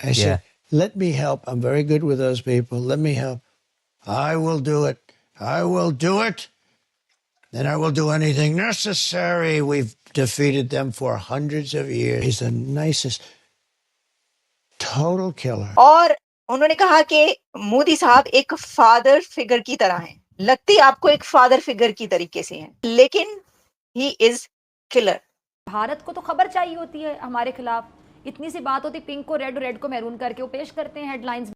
I said, let me help. I'm very good with those people. Let me help. I will do it. I will do it. And I will do anything necessary. We've defeated them for hundreds of years. He's the nicest, total killer. और उन्होंने कहा कि मोदी साहब एक father figure की तरह हैं, लगती आपको एक फादर फिगर की तरीके से हैं, लेकिन ही इज किलर। भारत को तो खबर चाहिए होती है हमारे खिलाफ, इतनी सी बात होती, पिंक को रेड, रेड को मैरून करके वो पेश करते हैं हेडलाइंस।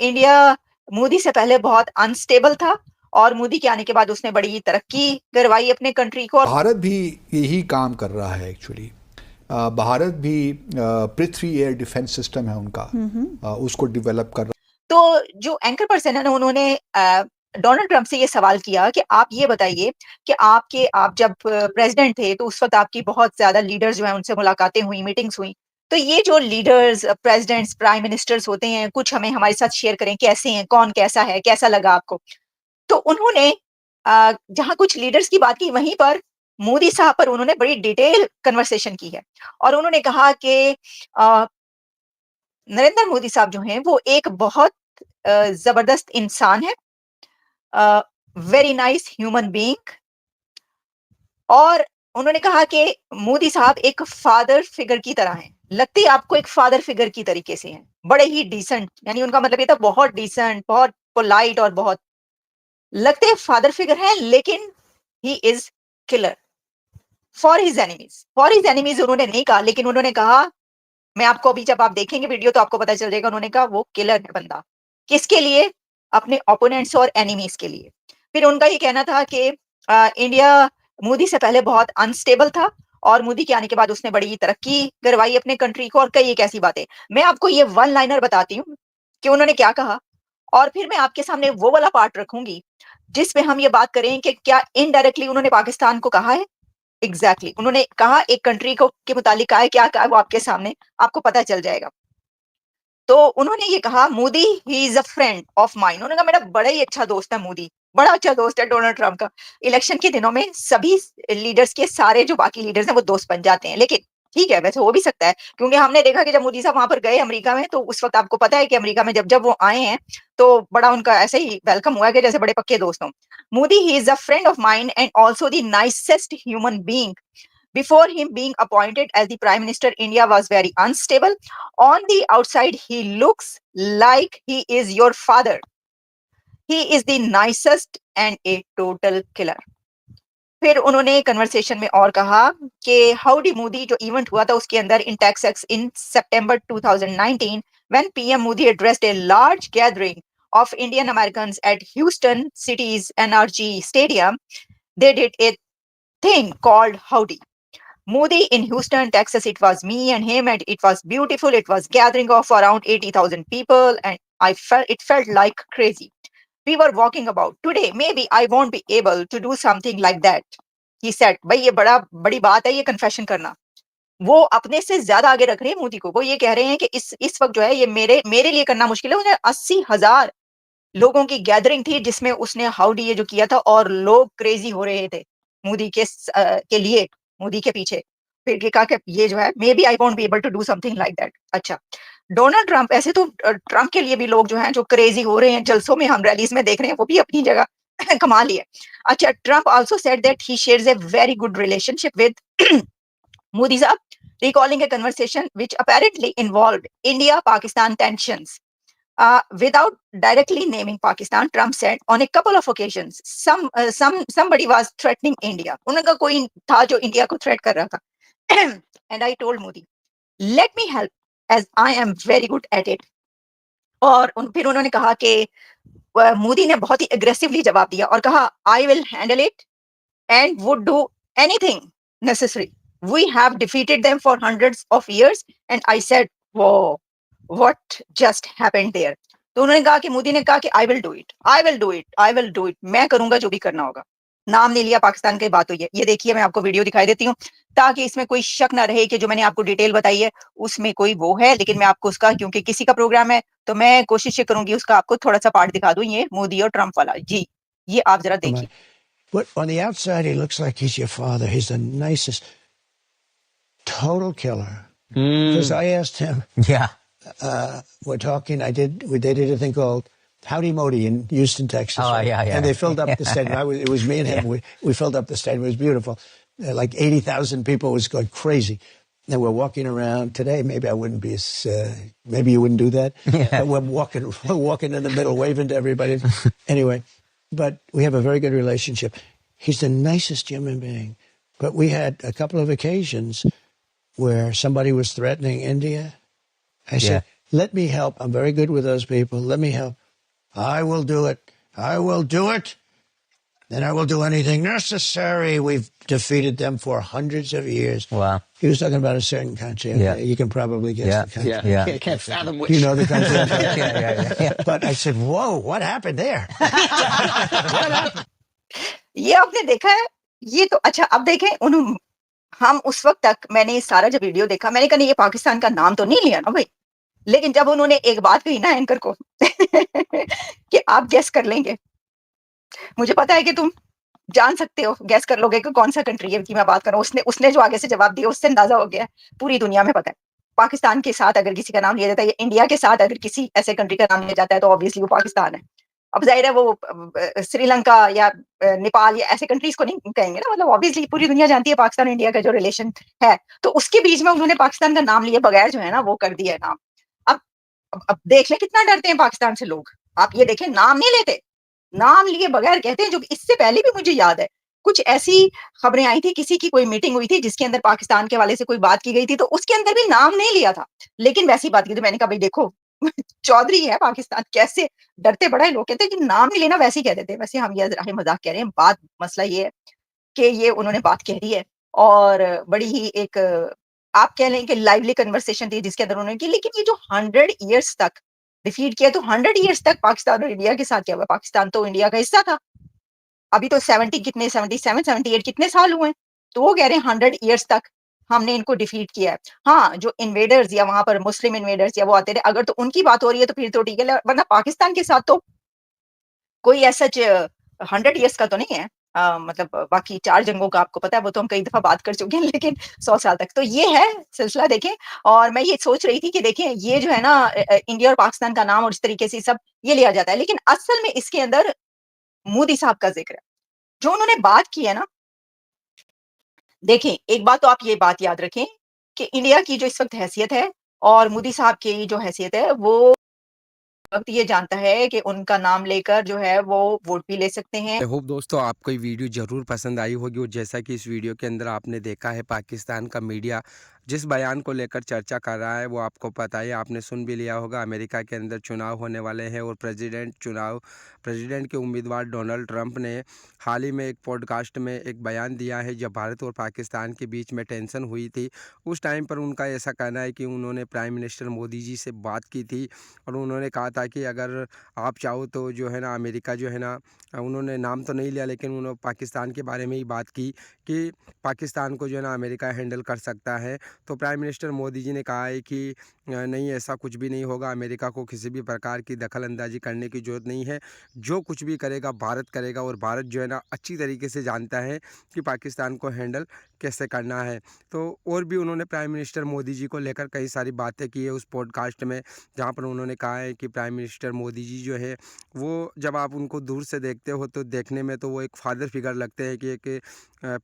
इंडिया मोदी से पहले बहुत अनस्टेबल था और मोदी के आने के बाद उसने बड़ी तरक्की करवाई अपने कंट्री को। भारत भी यही काम कर रहा है एक्चुअली। भारत भी पृथ्वी एयर डिफेंस सिस्टम है उनका, उसको डेवलप कर रहा। तो जो एंकर पर्सन है ना, उन्होंने डोनाल्ड ट्रंप से ये सवाल किया कि आप ये बताइए कि आप जब प्रेसिडेंट थे तो उस वक्त आपकी बहुत ज्यादा लीडर्स जो है उनसे मुलाकातें हुई, मीटिंग्स हुई, तो ये जो लीडर्स, प्रेसिडेंट्स, प्राइम मिनिस्टर्स होते हैं, कुछ हमें हमारे साथ शेयर करें, कैसे हैं, कौन कैसा है, कैसा लगा आपको। तो उन्होंने जहां कुछ लीडर्स की बात की, वहीं पर मोदी साहब पर उन्होंने बड़ी डिटेल कन्वर्सेशन की है और उन्होंने कहा कि नरेंद्र मोदी साहब जो हैं वो एक बहुत जबरदस्त इंसान है, वेरी नाइस ह्यूमन बीइंग। और उन्होंने कहा कि मोदी साहब एक फादर फिगर की तरह हैं, लगती आपको एक फादर फिगर की तरीके से हैं, बड़े ही डिसेंट, यानी उनका मतलब ये था बहुत डिसेंट, बहुत पोलाइट और बहुत लगते फादर फिगर हैं, लेकिन he is killer for his enemies. For his enemies उन्होंने नहीं कहा, लेकिन उन्होंने कहा, मैं आपको अभी जब आप देखेंगे वीडियो तो आपको पता चल जाएगा, उन्होंने कहा वो किलर है बंदा। किसके लिए? अपने ओपोनेंट्स और एनिमीज के लिए। फिर उनका ये कहना था कि इंडिया मोदी से पहले बहुत अनस्टेबल था और मोदी के आने के बाद उसने बड़ी तरक्की करवाई अपने कंट्री को, और कई एक ऐसी बातें। मैं आपको ये वन लाइनर बताती हूँ कि उन्होंने क्या कहा, और फिर मैं आपके सामने वो वाला पार्ट रखूंगी जिसमें हम ये बात करें कि क्या इनडायरेक्टली उन्होंने पाकिस्तान को कहा है। एग्जैक्टली उन्होंने कहा, एक कंट्री को के मुतालिक कहा है, क्या कहा वो आपके सामने आपको पता चल जाएगा। तो उन्होंने ये कहा, Modi he is a friend of mine. उन्होंने कहा मेरा बड़ा ही अच्छा दोस्त है मोदी, बड़ा अच्छा दोस्त है डोनाल्ड ट्रंप का। इलेक्शन के दिनों में सभी लीडर्स के सारे जो बाकी लीडर्स हैं वो दोस्त बन जाते हैं, लेकिन ठीक है, वैसे हो भी सकता है, क्योंकि हमने देखा कि जब मोदी साहब वहां पर गए अमेरिका में, तो उस वक्त आपको पता है कि अमेरिका में जब जब वो आए हैं तो बड़ा उनका ऐसे ही वेलकम हुआ कि जैसे बड़े पक्के दोस्त हों। Modi he is a friend of mine and also the nicest human being. Before him being appointed as the Prime Minister, India was very unstable. On the outside, he looks like he is your father. He is the nicest and a total killer. फिर उन्होंने conversation में और कहा कि howdy Modi जो event हुआ था उसके अंदर in Texas in September 2019 when PM Modi addressed a large gathering of Indian Americans at Houston City's NRG Stadium, they did a thing called Howdy Modi in Houston, Texas. It was me and him, and it was beautiful. It was gathering of around 80,000 people, and it felt like crazy. We were walking about. Today, maybe I won't be able to do something like that. He said, भाई ये बड़ी बात है ये confession करना। वो अपने से ज्यादा आगे रख रहे हैं मोदी को। वो ये कह रहे हैं कि इस वक्त जो है ये मेरे लिए करना मुश्किल है। उन्हें 80,000 लोगों की गैदरिंग थी जिसमें उसने हाउडी ये जो किया था, और लोग क्रेजी हो रहे थे मोदी के लिए, मोदी के पीछे। फिर ये कहा कि ये जो है maybe I won't be able to do something like that. अच्छा, डोनाल्ड ट्रंप, ऐसे तो ट्रंप के लिए भी लोग जो हैं जो क्रेजी हो रहे हैं, जलसों में हम रैलीज में देख रहे हैं, वो भी अपनी जगह कमाल ही है। अच्छा, Trump also said that he shares a very good relationship with Modi साहब, recalling a conversation which apparently involved India-Pakistan tensions. Without directly naming Pakistan, Trump said on a couple of occasions, somebody was threatening India. उनका कोई था जो India को threat कर रहा था। And I told Modi, let me help as I am very good at it. और फिर उन्होंने कहा कि मोदी ने बहुत ही अग्रेसिवली जवाब दिया और कहा, I will handle it and would do anything necessary. We have defeated them for hundreds of years. And I said, whoa, what just happened there? तो उन्होंने कहा कि मोदी ने कहा कि I will do it, I will do it, I will do it. मैं करूंगा जो भी करना होगा। नाम नहीं लिया, पाकिस्तान की बात हुई है। ये देखिए, मैं आपको वीडियो दिखाई देती हूँ ताकि इसमें कोई शक ना रहे कि जो मैंने आपको डिटेल बताई है उसमें कोई वो है, लेकिन मैं आपको उसका, क्योंकि किसी का प्रोग्राम है तो मैं कोशिश ये करूंगी उसका आपको थोड़ा सा पार्ट दिखा दूं, ये मोदी और ट्रंप वाला। जी, ये आप जरा देखिए। But on the outside, he looks like he's your father. He's the nicest, total killer. Because I asked him, were talking. They did a thing called Howdy Modi in Houston, Texas. Oh, right? yeah. And they filled up the stadium. It was me and him. We filled up the stadium. It was beautiful. Like 80,000 people. It was going crazy. And we're walking around today. Maybe I wouldn't be as, maybe you wouldn't do that. Yeah. We're walking in the middle, waving to everybody. Anyway, but we have a very good relationship. He's the nicest human being. But we had a couple of occasions where somebody was threatening India. I said, let me help. I'm very good with those people. Let me help. I will do it. I will do it. And I will do anything necessary. We've defeated them for hundreds of years. Wow. He was talking about a certain country. Yeah. You can probably guess the country. Yeah. I can't fathom which. You know the country. Yeah. But I said, whoa, what happened there? ये आपने देखा है? ये तो अच्छा अब देखें हम उस वक्त तक मैंने ये सारा जब वीडियो देखा मैंने कहा नहीं ये पाकिस्तान का नाम तो नहीं लिया ना भाई। लेकिन जब उन्होंने एक बात कही ना एंकर को कि आप गेस कर लेंगे। मुझे पता है कि तुम जान सकते हो, गेस कर लोगे कि कौन सा कंट्री है की मैं बात कर रहा हूँ। उसने जो आगे से जवाब दिया उससे अंदाजा हो गया। पूरी दुनिया में पता है। पाकिस्तान के साथ अगर किसी का नाम लिया जाता है या इंडिया के साथ अगर किसी ऐसे कंट्री का नाम लिया जाता है तो ऑब्वियसली वो पाकिस्तान है। अब ज़ाहिर है वो श्रीलंका या नेपाल या ऐसे कंट्रीज को नहीं कहेंगे ना, मतलब ऑब्वियसली पूरी दुनिया जानती है पाकिस्तान और इंडिया का जो रिलेशन है। तो उसके बीच में उन्होंने पाकिस्तान का नाम लिए बगैर जो है ना वो कर दिया है नाम। अब देख ले कितना डरते हैं पाकिस्तान से लोग। आप ये देखें नाम नहीं लेते, नाम लिए बगैर कहते हैं। जो इससे पहले भी मुझे याद है कुछ ऐसी खबरें आई थी, किसी की कोई मीटिंग हुई थी जिसके अंदर पाकिस्तान के हवाले से कोई बात की गई थी, तो उसके अंदर भी नाम नहीं लिया था, लेकिन वैसी बात की थी। मैंने कहा भाई देखो चौधरी है पाकिस्तान, कैसे डरते बड़ा है लोग, कहते हैं कि नाम नहीं लेना वैसे ही कह देते हैं। वैसे हम ये मजाक कह रहे हैं, बात मसला ये है कि ये उन्होंने बात कह दी है और बड़ी ही एक आप कह लें कि लाइवली कन्वर्सेशन थी जिसके अंदर उन्होंने की। लेकिन ये जो 100 ईयर्स तक डिफीट किया, तो 100 ईयर्स तक पाकिस्तान और इंडिया के साथ क्या हुआ? पाकिस्तान तो इंडिया का हिस्सा था। अभी तो 77 78 कितने साल हुए हैं, तो वो कह रहे हैं 100 ईयर्स तक हमने इनको डिफीट किया है। हाँ, जो इन्वेडर्स या वहां पर मुस्लिम इन्वेडर्स या वो आते रहे, अगर तो उनकी बात हो रही है तो फिर तो ठीक है, वरना पाकिस्तान के साथ तो कोई ऐसा 100 ईयर्स का तो नहीं है। मतलब बाकी 4 जंगों का आपको पता है, वो तो हम कई दफा बात कर चुके हैं, लेकिन 100 साल तक तो ये है सिलसिला। देखें, और मैं ये सोच रही थी कि देखें ये जो है ना इंडिया और पाकिस्तान का नाम और इस तरीके से सब ये लिया जाता है, लेकिन असल में इसके अंदर मोदी साहब का जिक्र है। जो उन्होंने बात की है ना, देखें एक बात तो आप ये बात याद रखें कि इंडिया की जो इस वक्त हैसियत है और मोदी साहब की जो हैसियत है वो वक्त ये जानता है कि उनका नाम लेकर जो है वो वोट भी ले सकते हैं। आई होप दोस्तों आपको ये वीडियो ज़रूर पसंद आई होगी, और जैसा कि इस वीडियो के अंदर आपने देखा है पाकिस्तान का मीडिया जिस बयान को लेकर चर्चा कर रहा है वो आपको पता है, आपने सुन भी लिया होगा। अमेरिका के अंदर चुनाव होने वाले हैं और प्रेसिडेंट के उम्मीदवार डोनाल्ड ट्रंप ने हाल ही में एक पॉडकास्ट में एक बयान दिया है। जब भारत और पाकिस्तान के बीच में टेंशन हुई थी उस टाइम पर उनका ऐसा कहना है कि उन्होंने प्राइम मिनिस्टर मोदी जी से बात की थी और उन्होंने कहा था कि अगर आप चाहो तो जो है ना अमेरिका जो है ना, उन्होंने नाम तो नहीं लिया लेकिन उन्होंने पाकिस्तान के बारे में ही बात की कि पाकिस्तान को जो है ना अमेरिका हैंडल कर सकता है। तो प्राइम मिनिस्टर मोदी जी ने कहा है कि नहीं, ऐसा कुछ भी नहीं होगा, अमेरिका को किसी भी प्रकार की दखल अंदाजी करने की ज़रूरत नहीं है। जो कुछ भी करेगा भारत करेगा, और भारत जो है ना अच्छी तरीके से जानता है कि पाकिस्तान को हैंडल कैसे करना है। तो और भी उन्होंने प्राइम मिनिस्टर मोदी जी को लेकर कई सारी बातें की है उस पॉडकास्ट में, जहाँ पर उन्होंने कहा है कि प्राइम मिनिस्टर मोदी जी जो है वो जब आप उनको दूर से देखते हो तो देखने में तो वो एक फादर फिगर लगते हैं कि एक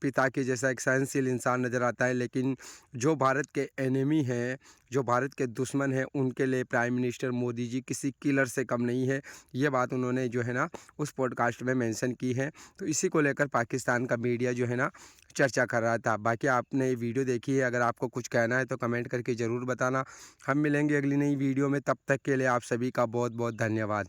पिता के जैसा एक सहनशील इंसान नज़र आता है, लेकिन जो भारत के एनिमी हैं, जो भारत के दुश्मन हैं, उनके लिए प्राइम मिनिस्टर मोदी जी किसी किलर से कम नहीं है। ये बात उन्होंने जो है ना उस पॉडकास्ट में मेंशन की है। तो इसी को लेकर पाकिस्तान का मीडिया जो है ना चर्चा कर रहा था। बाकी आपने ये वीडियो देखी है, अगर आपको कुछ कहना है तो कमेंट करके ज़रूर बताना। हम मिलेंगे अगली नई वीडियो में, तब तक के लिए आप सभी का बहुत बहुत धन्यवाद।